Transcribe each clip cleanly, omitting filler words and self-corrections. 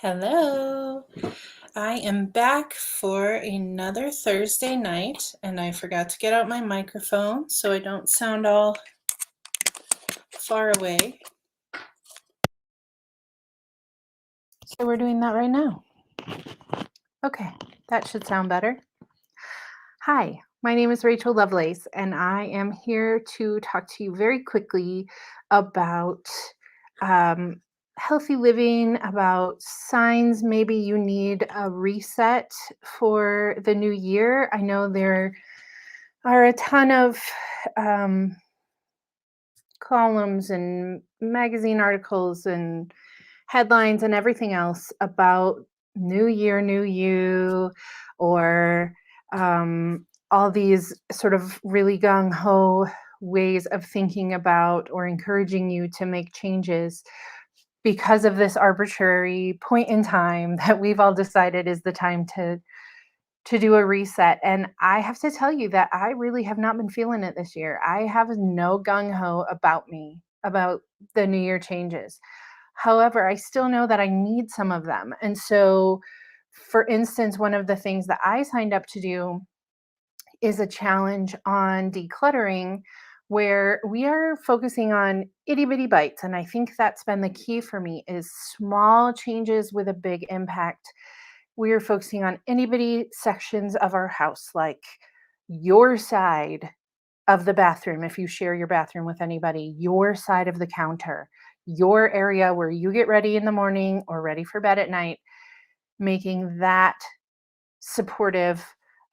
Hello. I am back for another Thursday night, and I forgot to get out my microphone so I don't sound all far away. So we're doing that right now. Okay, that should sound better. Hi, my name is Rachel Lovelace, and I am here to talk to you very quickly about um, healthy living, about signs maybe you need a reset for the new year. I know there are a ton of um, columns and magazine articles and headlines and everything else about new year, new you, or all these sort of really gung ho ways of thinking about or encouraging you to make changes because of this arbitrary point in time that we've all decided is the time to do a reset. And I have to tell you that I really have not been feeling it this year. I have no gung ho about me, about the New Year changes. However, I still know that I need some of them. And so, for instance, one of the things that I signed up to do is a challenge on decluttering where we are focusing on itty bitty bites. And I think that's been the key for me is small changes with a big impact. We are focusing on itty bitty sections of our house, like your side of the bathroom, if you share your bathroom with anybody, your side of the counter, your area where you get ready in the morning or ready for bed at night, making that supportive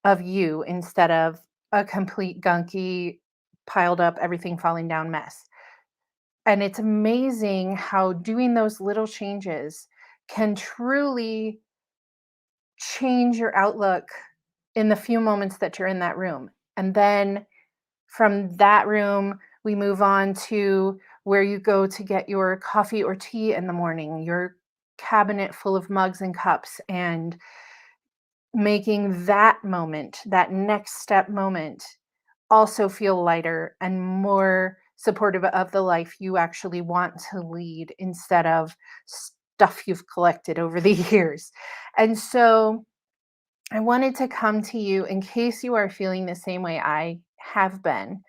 of you instead of a complete gunky, piled up, everything falling down mess. And it's amazing how doing those little changes can truly change your outlook in the few moments that you're in that room. And then from that room, we move on to where you go to get your coffee or tea in the morning, your cabinet full of mugs and cups, and making that moment, that next step moment, also feel lighter and more supportive of the life you actually want to lead instead of stuff you've collected over the years. And so I wanted to come to you in case you are feeling the same way I have been,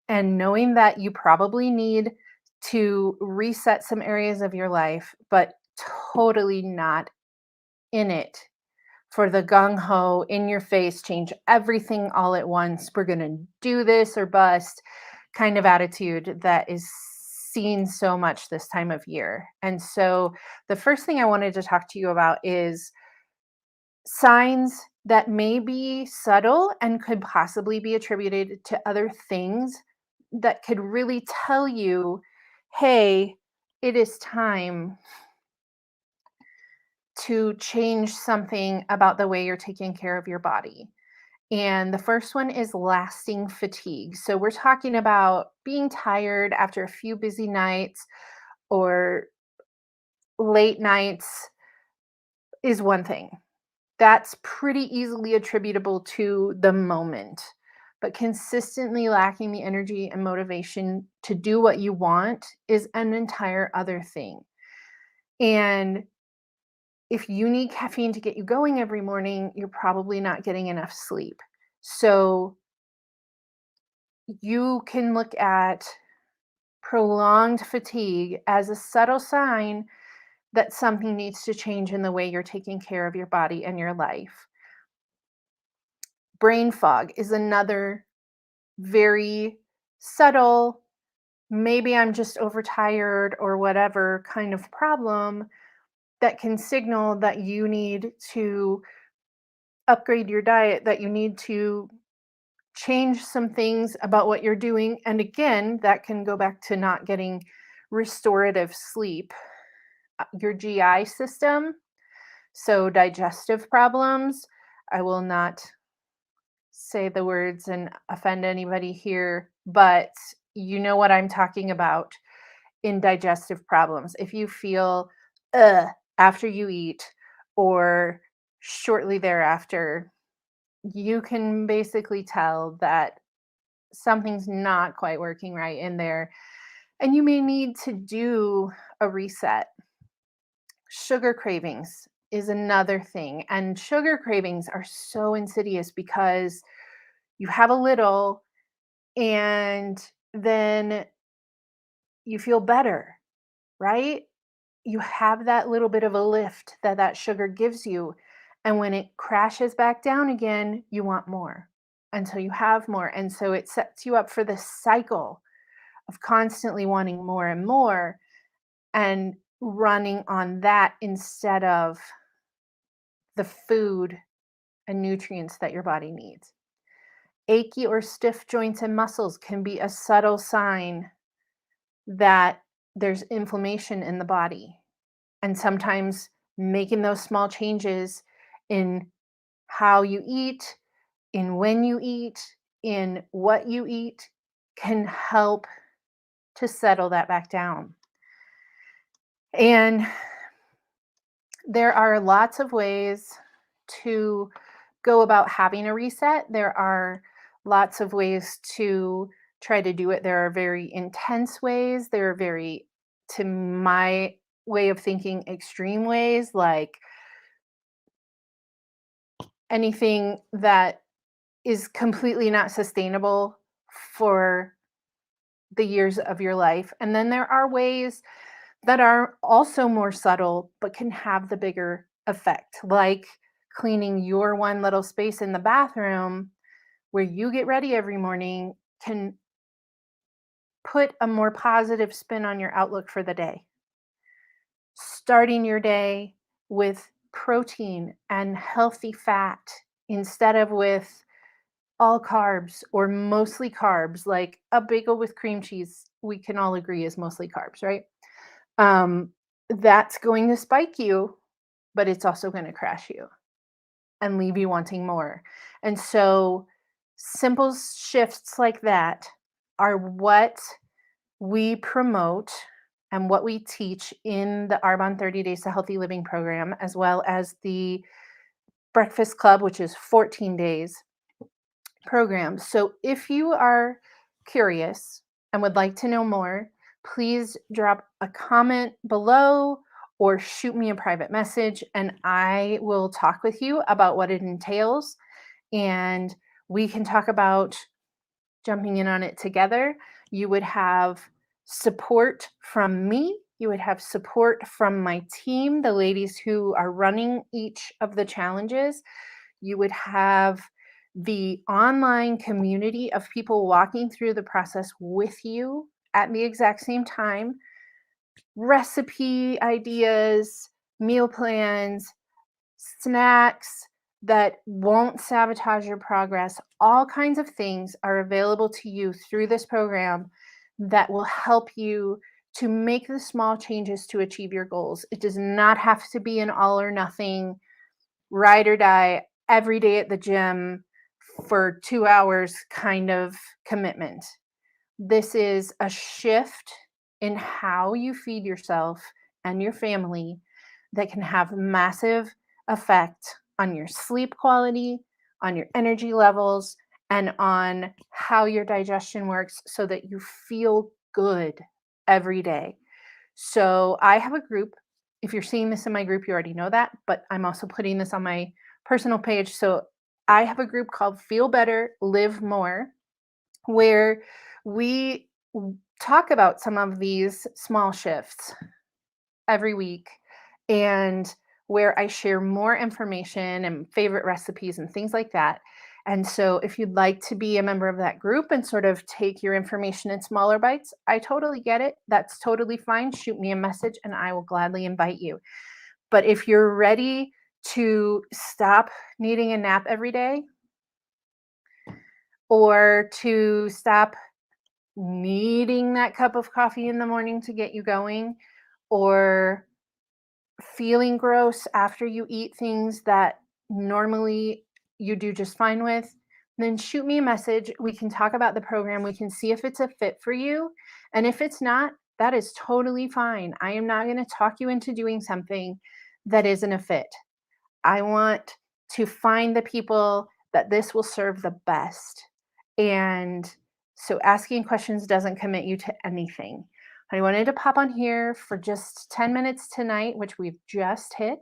and knowing that you probably need to reset some areas of your life, but totally not in it for the gung ho, in your face, change everything all at once. We're going to do this or bust kind of attitude that is seen so much this time of year. And so, the first thing I wanted to talk to you about is signs that may be subtle and could possibly be attributed to other things that could really tell you, hey, it is time to change something about the way you're taking care of your body. And the first one is lasting fatigue. So we're talking about being tired after a few busy nights or late nights is one thing. That's pretty easily attributable to the moment. But consistently lacking the energy and motivation to do what you want is an entire other thing. And if you need caffeine to get you going every morning, you're probably not getting enough sleep. So you can look at prolonged fatigue as a subtle sign that something needs to change in the way you're taking care of your body and your life. Brain fog is another very subtle, maybe I'm just overtired or whatever kind of problem that can signal that you need to upgrade your diet, that you need to change some things about what you're doing. And again, that can go back to not getting restorative sleep. Your GI system, so digestive problems. I will not say the words and offend anybody here, but you know what I'm talking about in digestive problems. If you feel after you eat or shortly thereafter, you can basically tell that something's not quite working right in there. And you may need to do a reset. Sugar cravings is another thing. And sugar cravings are so insidious because you have a little and then you feel better, right? You have that little bit of a lift that that sugar gives you. And when it crashes back down again, you want more until you have more. And so it sets you up for this cycle of constantly wanting more and more and running on that instead of the food and nutrients that your body needs. Achy or stiff joints and muscles can be a subtle sign that there's inflammation in the body. And sometimes making those small changes in how you eat, in when you eat, in what you eat can help to settle that back down. And there are lots of ways to go about having a reset. There are lots of ways to try to do it. There are very intense ways. There are very, to my way of thinking, extreme ways, like anything that is completely not sustainable for the years of your life. And then there are ways that are also more subtle but can have the bigger effect, like cleaning your one little space in the bathroom where you get ready every morning can put a more positive spin on your outlook for the day. Starting your day with protein and healthy fat instead of with all carbs or mostly carbs, like a bagel with cream cheese, we can all agree is mostly carbs, right? Um, that's going to spike you, but it's also going to crash you and leave you wanting more. And so, simple shifts like that are what we promote and what we teach in the Arbonne 30 Days to Healthy Living program, as well as the Breakfast Club, which is 14 days program. So if you are curious and would like to know more, please drop a comment below or shoot me a private message and I will talk with you about what it entails and we can talk about jumping in on it together. You would have support from me. You would have support from my team, the ladies who are running each of the challenges. You would have the online community of people walking through the process with you at the exact same time, recipe ideas, meal plans, snacks that won't sabotage your progress. All kinds of things are available to you through this program that will help you to make the small changes to achieve your goals. It does not have to be an all or nothing, ride or die, every day at the gym for 2 hours kind of commitment. This is a shift in how you feed yourself and your family that can have massive effect on your sleep quality, on your energy levels, and on how your digestion works so that you feel good every day. So I have a group. If you're seeing this in my group, you already know that, but I'm also putting this on my personal page. So I have a group called Feel Better, Live More, where we talk about some of these small shifts every week and where I share more information and favorite recipes and things like that. And so, if you'd like to be a member of that group and sort of take your information in smaller bites, I totally get it. That's totally fine. Shoot me a message and I will gladly invite you. But if you're ready to stop needing a nap every day or to stop needing that cup of coffee in the morning to get you going, or feeling gross after you eat things that normally you do just fine with, then shoot me a message. We can talk about the program. We can see if it's a fit for you. And if it's not, that is totally fine. I am not going to talk you into doing something that isn't a fit. I want to find the people that this will serve the best. And so asking questions doesn't commit you to anything. I wanted to pop on here for just 10 minutes tonight, which we've just hit,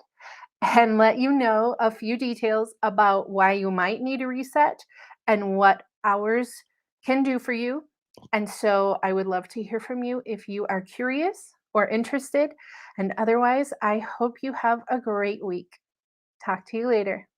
and let you know a few details about why you might need a reset and what hours can do for you. And so I would love to hear from you if you are curious or interested. And otherwise, I hope you have a great week. Talk to you later.